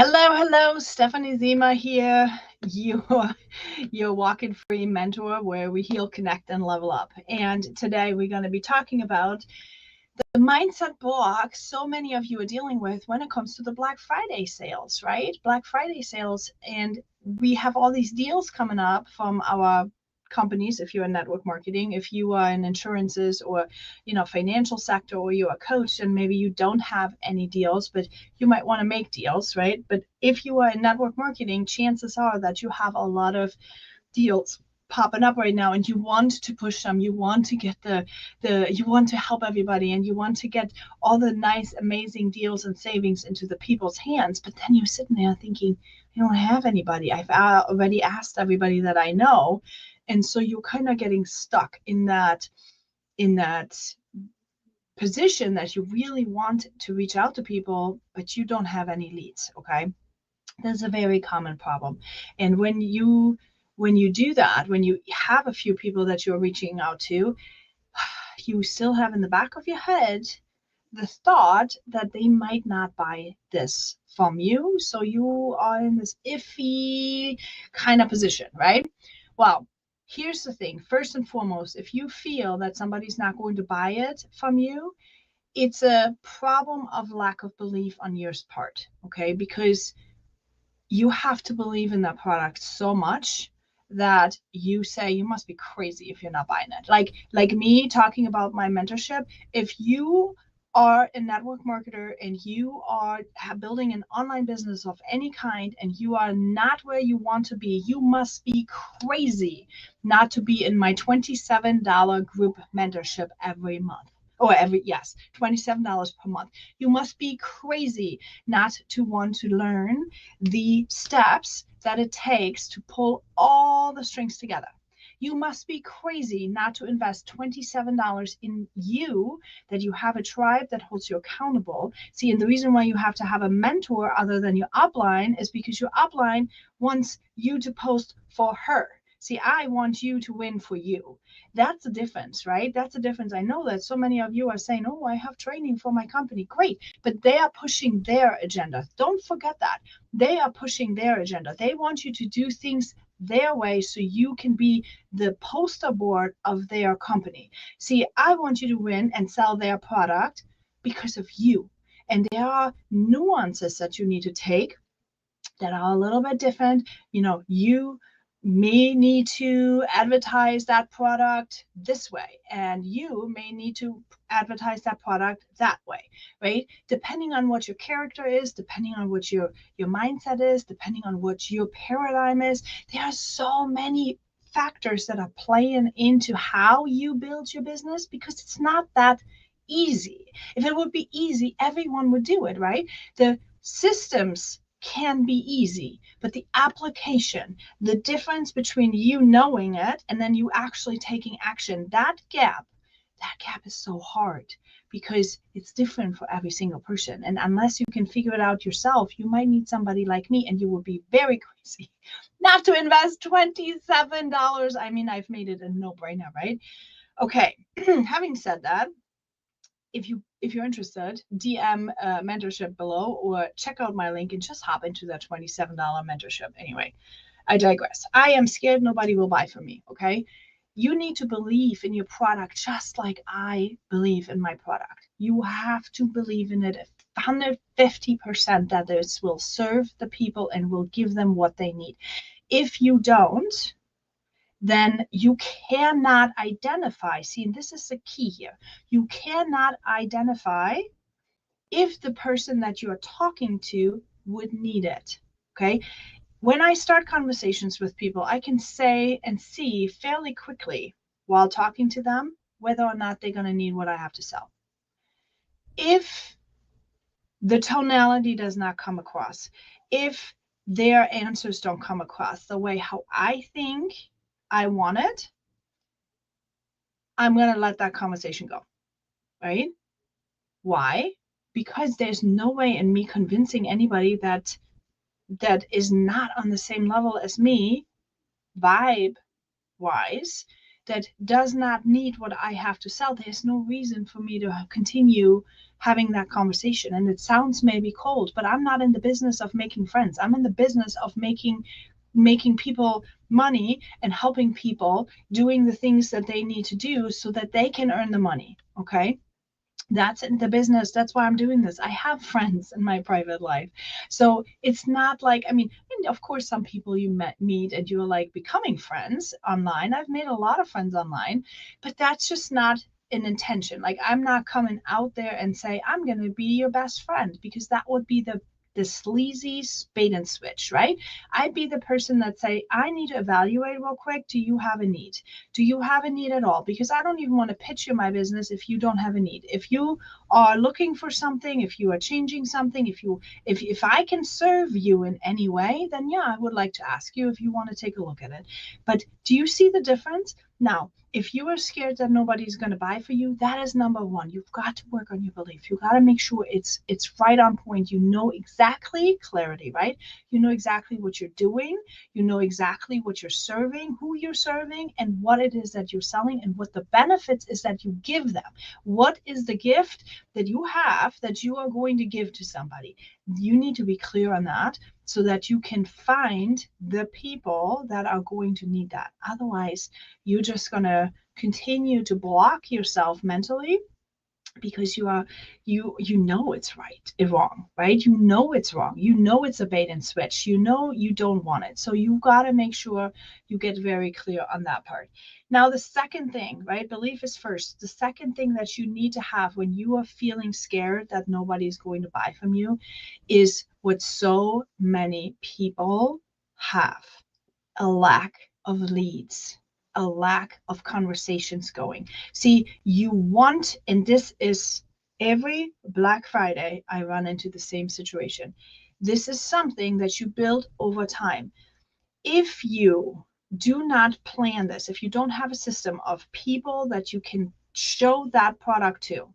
Hello, hello, Stephanie Zima here, your walk-in free mentor where we heal, connect, and level up. And today we're going to be talking about the mindset block so many of you are dealing with when it comes to the Black Friday sales, right? Black Friday sales, and we have all these deals coming up from our companies. If you're in network marketing, if you are in insurances or financial sector, or you're a coach and maybe you don't have any deals, but you might want to make deals, right? But if you are in network marketing, chances are that you have a lot of deals popping up right now and you want to push them. You want to get you want to help everybody, and you want to get all the nice amazing deals and savings into the people's hands. But then you're sitting there thinking, I don't have anybody. I've already asked everybody that I know. And so you're kind of getting stuck in that position that you really want to reach out to people, but you don't have any leads. Okay, that's a very common problem. And when you do that, when you have a few people that you're reaching out to, you still have in the back of your head the thought that they might not buy this from you. So you are in this iffy kind of position, right? Well, here's the thing. First and foremost, if you feel that somebody's not going to buy it from you, it's a problem of lack of belief on your part, okay? Because you have to believe in that product so much that you say you must be crazy if you're not buying it. Like me talking about my mentorship, if you are a network marketer and you are building an online business of any kind and you are not where you want to be, you must be crazy not to be in my $27 group mentorship every month. Or $27 per month. You must be crazy not to want to learn the steps that it takes to pull all the strings together. You must be crazy not to invest $27 in you, that you have a tribe that holds you accountable. See, and the reason why you have to have a mentor other than your upline is because your upline wants you to post for her. See, I want you to win for you. That's the difference, right? That's the difference. I know that so many of you are saying, oh, I have training for my company. Great. But they are pushing their agenda. Don't forget that. They are pushing their agenda. They want you to do things their way so you can be the poster board of their company. See, I want you to win and sell their product because of you. And there are nuances that you need to take that are a little bit different. You may need to advertise that product this way, and you may need to advertise that product that way, right? Depending on what your character is, depending on what your mindset is, depending on what your paradigm is, there are so many factors that are playing into how you build your business, because it's not that easy. If it would be easy, everyone would do it, right? The systems can be easy, but the application, the difference between you knowing it and then you actually taking action, that gap is so hard, because it's different for every single person. And unless you can figure it out yourself, you might need somebody like me, and you will be very crazy not to invest $27. I mean, I've made it a no-brainer, right? Okay, having said that, if you're interested, DM mentorship below, or check out my link and just hop into that $27 mentorship. Anyway, I digress. I am scared nobody will buy from me, okay? You need to believe in your product just like I believe in my product. You have to believe in it 150% that this will serve the people and will give them what they need. If you don't, then you cannot identify. See, and this is the key here. You cannot identify if the person that you are talking to would need it. Okay. When I start conversations with people, I can say and see fairly quickly while talking to them whether or not they're going to need what I have to sell. If the tonality does not come across, if their answers don't come across the way how I think I want it, I'm going to let that conversation go, right? Why? Because there's no way in me convincing anybody that is not on the same level as me, vibe wise, that does not need what I have to sell. There's no reason for me to continue having that conversation. And it sounds maybe cold, but I'm not in the business of making friends. I'm in the business of making people money and helping people doing the things that they need to do so that they can earn the money. Okay, that's in the business. That's why I'm doing this. I have friends in my private life. So it's not like, I mean, of course, some people you meet and you're like becoming friends online. I've made a lot of friends online, but that's just not an intention. Like, I'm not coming out there and say, I'm going to be your best friend, because that would be the sleazy bait and switch, right? I'd be the person that say, I need to evaluate real quick. Do you have a need? Do you have a need at all? Because I don't even want to pitch you my business if you don't have a need. If you are looking for something, if you are changing something, if I can serve you in any way, then yeah, I would like to ask you if you want to take a look at it. But do you see the difference? Now, if you are scared that nobody's going to buy for you, that is number one. You've got to work on your belief. You got to make sure it's right on point. You know exactly, clarity, right? You know exactly what you're doing. You know exactly what you're serving, who you're serving, and what it is that you're selling, and what the benefits is that you give them. What is the gift that you have that you are going to give to somebody? You need to be clear on that so that you can find the people that are going to need that. Otherwise, you're just going to continue to block yourself mentally, because you know it's wrong, right? You know it's wrong. You know it's a bait and switch. You know you don't want it. So you got to make sure you get very clear on that part. Now, the second thing, right? Belief is first. The second thing that you need to have when you are feeling scared that nobody's going to buy from you is what so many people have: a lack of leads, a lack of conversations going. See, you want, and this is every Black Friday, I run into the same situation. This is something that you build over time. If you do not plan this, if you don't have a system of people that you can show that product to,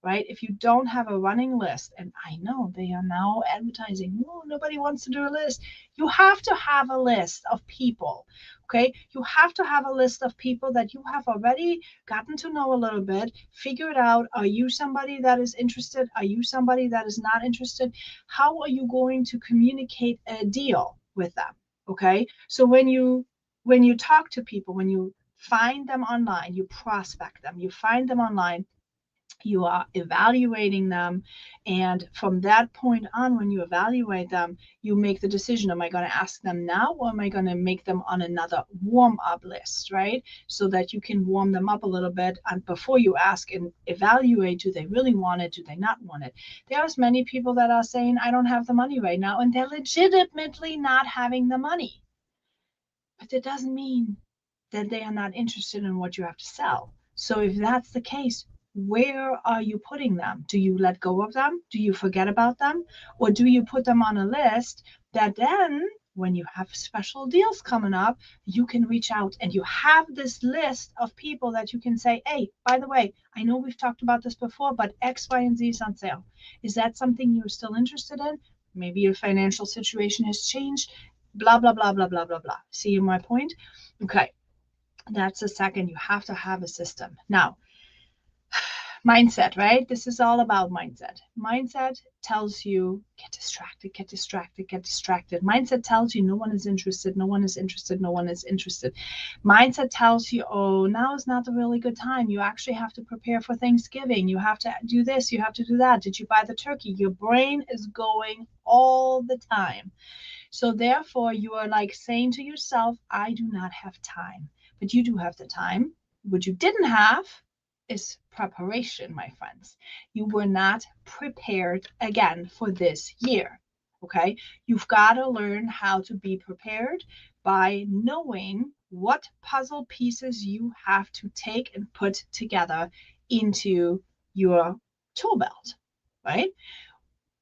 right? If you don't have a running list, and I know they are now advertising, oh, nobody wants to do a list. You have to have a list of people, okay? You have to have a list of people that you have already gotten to know a little bit, figured out, are you somebody that is interested? Are you somebody that is not interested? How are you going to communicate a deal with them, okay? So when you talk to people, when you find them online, you prospect them, you find them online, you are evaluating them, and from that point on, when you evaluate them, you make the decision: am I going to ask them now, or am I going to make them on another warm up list, right? So that you can warm them up a little bit, and before you ask and evaluate, do they really want it, do they not want it? There's many people that are saying, I don't have the money right now, and they're legitimately not having the money, but that doesn't mean that they are not interested in what you have to sell. So if that's the case, where are you putting them? Do you let go of them? Do you forget about them? Or do you put them on a list that then, when you have special deals coming up, you can reach out and you have this list of people that you can say, hey, by the way, I know we've talked about this before, but X, Y, and Z is on sale. Is that something you're still interested in? Maybe your financial situation has changed, blah, blah, blah, blah, blah, blah, blah. See my point? Okay. That's the second. You have to have a system. Now, mindset, right? This is all about mindset. Mindset tells you get distracted, get distracted, get distracted. Mindset tells you no one is interested, no one is interested, no one is interested. Mindset tells you, oh, now is not the really good time. You actually have to prepare for Thanksgiving. You have to do this, you have to do that. Did you buy the turkey? Your brain is going all the time. So therefore, you are like saying to yourself, I do not have time. But you do have the time. What you didn't have is preparation, my friends. You were not prepared again for this year. Okay. You've got to learn how to be prepared by knowing what puzzle pieces you have to take and put together into your tool belt, right?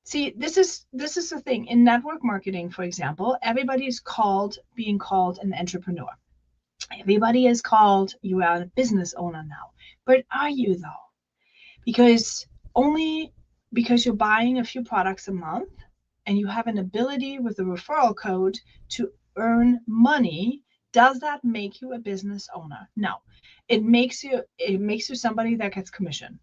See, this is the thing in network marketing, for example. Everybody is being called an entrepreneur. Everybody is called, you are a business owner now. But are you though? Because only because you're buying a few products a month and you have an ability with a referral code to earn money, does that make you a business owner? No. It makes you somebody that gets commission.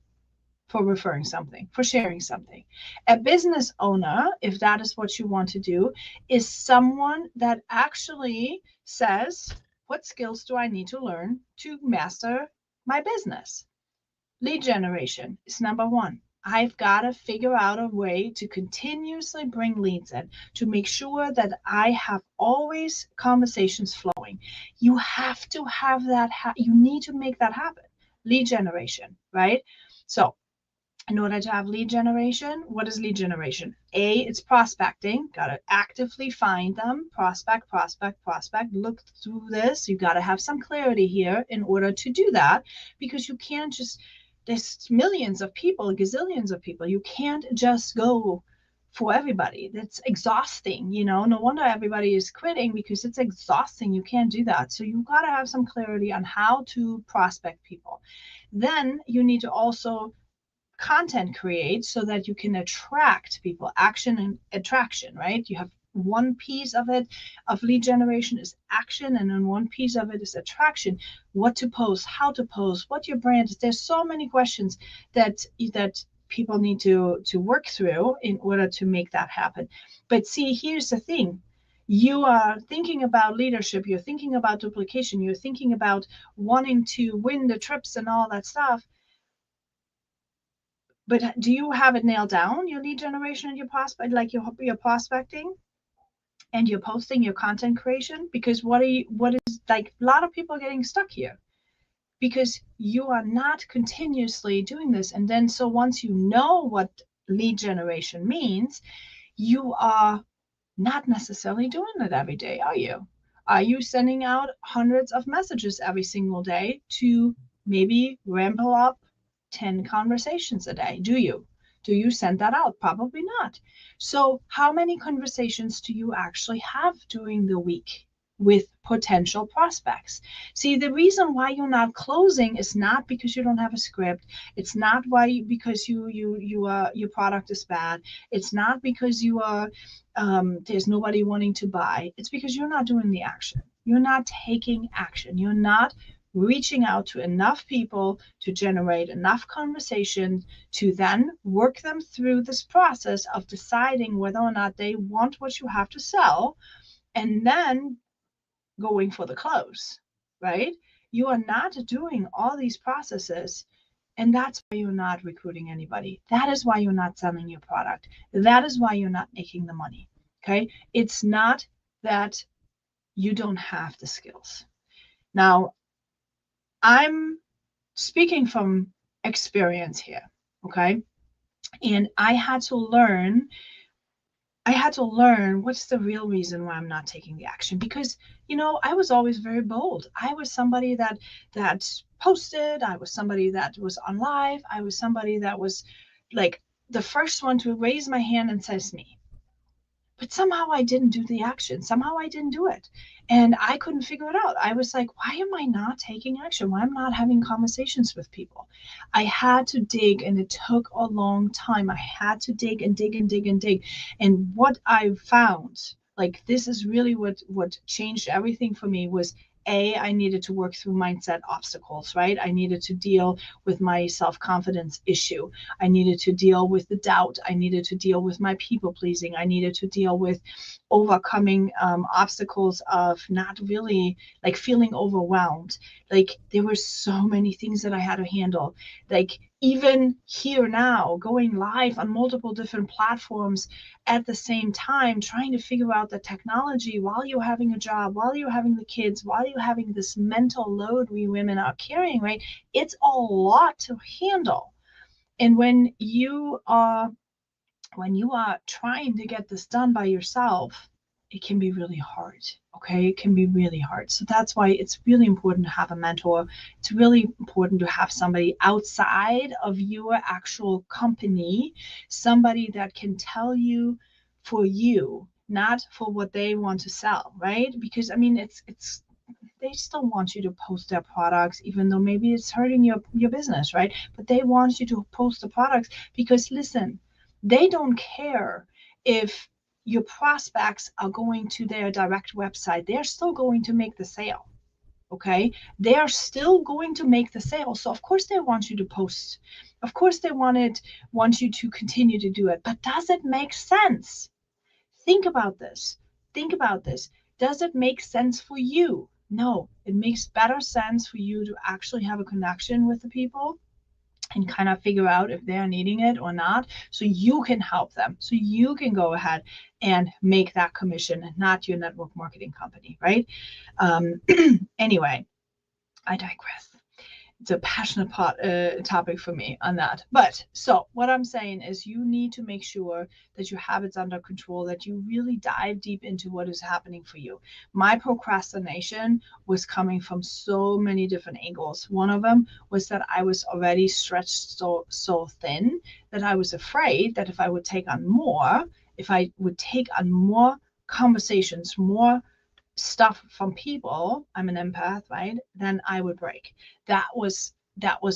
for referring something, for sharing something. A business owner, if that is what you want to do, is someone that actually says, what skills do I need to learn to master my business? Lead generation is number one. I've got to figure out a way to continuously bring leads in, to make sure that I have always conversations flowing. You have to have that, you need to make that happen. Lead generation, right? So in order to have lead generation, what is lead generation? A, it's prospecting. Got to actively find them. Prospect, prospect, prospect. Look through this. You got to have some clarity here in order to do that, because you can't just, there's millions of people, gazillions of people. You can't just go for everybody. That's exhausting. No wonder everybody is quitting, because it's exhausting. You can't do that. So you've got to have some clarity on how to prospect people. Then you need to also content create so that you can attract people. Action and attraction, right? You have one piece of it, of lead generation, is action, and then one piece of it is attraction. What to post, how to post, what your brand is. There's so many questions that people need to work through in order to make that happen. But see, here's the thing. You are thinking about leadership, you're thinking about duplication, you're thinking about wanting to win the trips and all that stuff. But do you have it nailed down, your lead generation and your prospect, like your prospecting and your posting, your content creation? Because what is, like, a lot of people are getting stuck here because you are not continuously doing this. And then, so once you know what lead generation means, you are not necessarily doing it every day, are you? Are you sending out hundreds of messages every single day to maybe ramble up 10 conversations a day? Do you send that out? Probably not. So how many conversations do you actually have during the week with potential prospects? See, the reason why you're not closing is not because you don't have a script. It's not because your product is bad. It's not because you are there's nobody wanting to buy. It's because you're not doing the action. You're not taking action. You're not reaching out to enough people to generate enough conversation to then work them through this process of deciding whether or not they want what you have to sell, and then going for the close, right? You are not doing all these processes, and that's why you're not recruiting anybody. That is why you're not selling your product. That is why you're not making the money. Okay? It's not that you don't have the skills. Now, I'm speaking from experience here, okay? And I had to learn what's the real reason why I'm not taking the action, because I was always very bold. I was somebody that posted. I was somebody that was on live. I was somebody that was like the first one to raise my hand and says me. But somehow I didn't do the action. Somehow I didn't do it. And I couldn't figure it out. I was like, why am I not taking action? Why am I not having conversations with people? I had to dig, and it took a long time. I had to dig and dig and dig and dig. And what I found, like, this is really what changed everything for me, was I needed to work through mindset obstacles, right? I needed to deal with my self-confidence issue. I needed to deal with the doubt. I needed to deal with my people pleasing. I needed to deal with overcoming obstacles of not really, like, feeling overwhelmed. Like, there were so many things that I had to handle. Like, even here now, going live on multiple different platforms at the same time, trying to figure out the technology while you're having a job, while you're having the kids, while you're having this mental load we women are carrying, right? It's a lot to handle. And when you are trying to get this done by yourself, it can be really hard. Okay, it can be really hard. So that's why it's really important to have a mentor. It's really important to have somebody outside of your actual company, somebody that can tell you for you, not for what they want to sell, right? Because I mean, it's they still want you to post their products, even though maybe it's hurting your business, right? But they want you to post the products because, listen, they don't care if your prospects are going to their direct website. They're still going to make the sale. Okay, they are still going to make the sale. So of course they want you to post. Of course they want you to continue to do it. But does it make sense? Think about this. Think about this. Does it make sense for you? No, it makes better sense for you to actually have a connection with the people and kind of figure out if they're needing it or not, so you can help them, so you can go ahead and make that commission and not your network marketing company, right? Anyway, I digress. It's a passionate topic for me on that. But so what I'm saying is you need to make sure that your habits under control, that you really dive deep into what is happening for you. My procrastination was coming from so many different angles. One of them was that I was already stretched so thin that I was afraid that if I would take on more, if I would take on more conversations, more stuff from people, I'm an empath, right? Then I would break. That was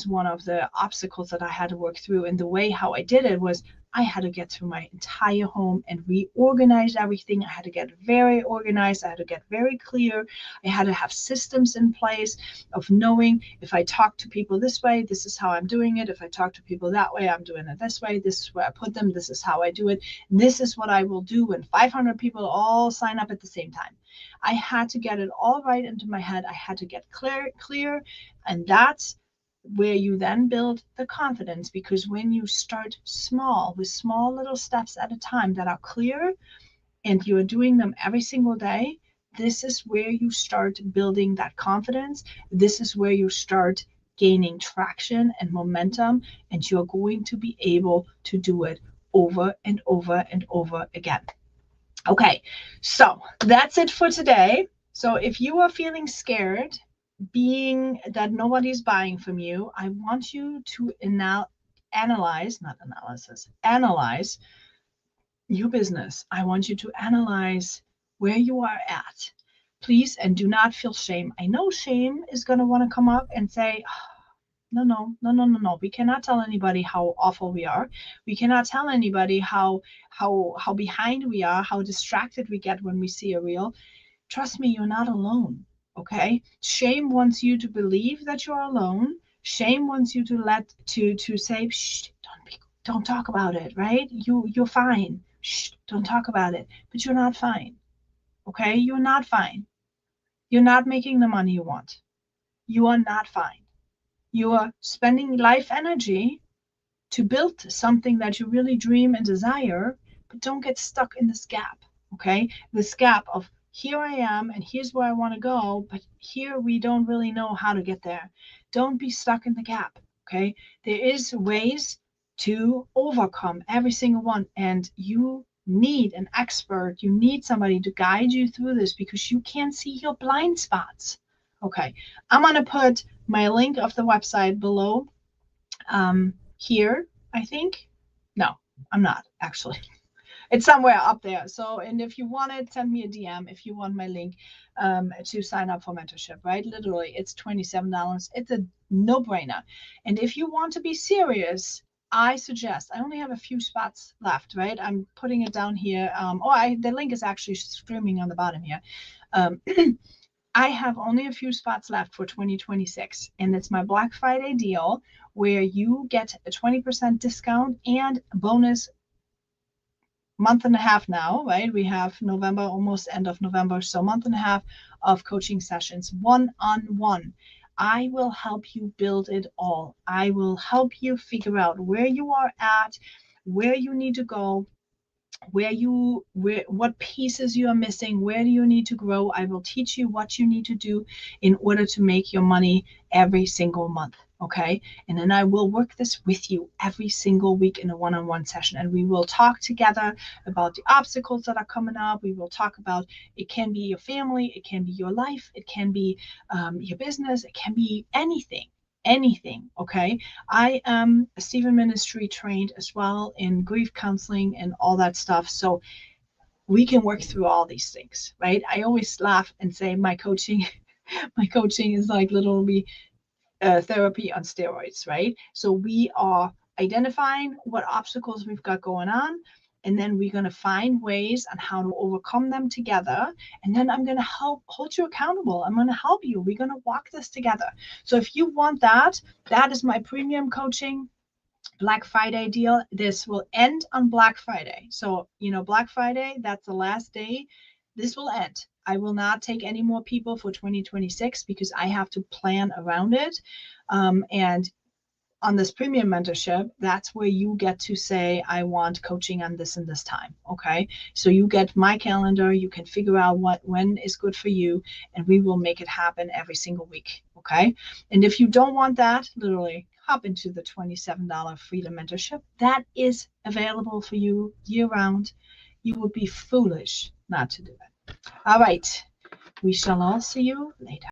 one of the obstacles that I had to work through. And the way how I did it was I had to get through my entire home and reorganize everything. I had to get very organized. I had to get very clear. I had to have systems in place of knowing if I talk to people this way, this is how I'm doing it. If I talk to people that way, I'm doing it this way. This is where I put them. This is how I do it. This is what I will do when 500 people all sign up at the same time. I had to get it all right into my head. I had to get clear. And that's where you then build the confidence, because when you start small with small little steps at a time that are clear and you're doing them every single day, this is where you start building that confidence. This is where you start gaining traction and momentum, and you're going to be able to do it over and over and over again. Okay, so that's it for today. So if you are feeling scared, being that nobody's buying from you, I want you to analyze, not analysis, analyze your business. I want you to analyze where you are at. Please, and do not feel shame. I know shame is going to want to come up and say, no. We cannot tell anybody how awful we are. We cannot tell anybody how behind we are, how distracted we get when we see a reel. Trust me, you're not alone. Okay? Shame wants you to believe that you're alone. Shame wants you to say, shh, don't talk about it, right? You're fine. Shh, don't talk about it. But you're not fine. Okay? You're not fine. You're not making the money you want. You are not fine. You are spending life energy to build something that you really dream and desire, but don't get stuck in this gap, okay? This gap of here I am and here's where I want to go, but here we don't really know how to get there. Don't be stuck in the gap, okay? There is ways to overcome every single one, and you need an expert. You need somebody to guide you through this because you can't see your blind spots. Okay, I'm going to put my link of the website below here, I think. No, I'm not actually. It's somewhere up there. So, and if you want it, send me a DM if you want my link to sign up for mentorship, right? Literally, it's $27. It's a no-brainer. And if you want to be serious, I suggest, I only have a few spots left, right? I'm putting it down here. The link is actually streaming on the bottom here. I have only a few spots left for 2026, and it's my Black Friday deal where you get a 20% discount and bonus month and a half now, right? We have November, almost end of November, so month and a half of coaching sessions, one-on-one. I will help you build it all. I will help you figure out where you are at, where you need to go, what pieces you are missing, where do you need to grow. I will teach you what you need to do in order to make your money every single month. Okay, and then I will work this with you every single week in a one-on-one session, and we will talk together about the obstacles that are coming up. We will talk about, it can be your family, it can be your life, it can be your business, it can be anything. Okay, I am a Stephen Ministry trained as well in grief counseling and all that stuff, so we can work through all these things, right? I always laugh and say my coaching is like literally therapy on steroids, right? So we are identifying what obstacles we've got going on, and then we're going to find ways on how to overcome them together. And then I'm going to hold you accountable. I'm going to help you. We're going to walk this together. So if you want that, that is my premium coaching Black Friday deal. This will end on Black Friday. So, Black Friday, that's the last day. This will end. I will not take any more people for 2026 because I have to plan around it. And on this premium mentorship, that's where you get to say, I want coaching on this and this time. Okay. So you get my calendar, you can figure out when is good for you, and we will make it happen every single week. Okay. And if you don't want that, literally hop into the $27 Freedom Mentorship. That is available for you year round. You would be foolish not to do it. All right. We shall all see you later.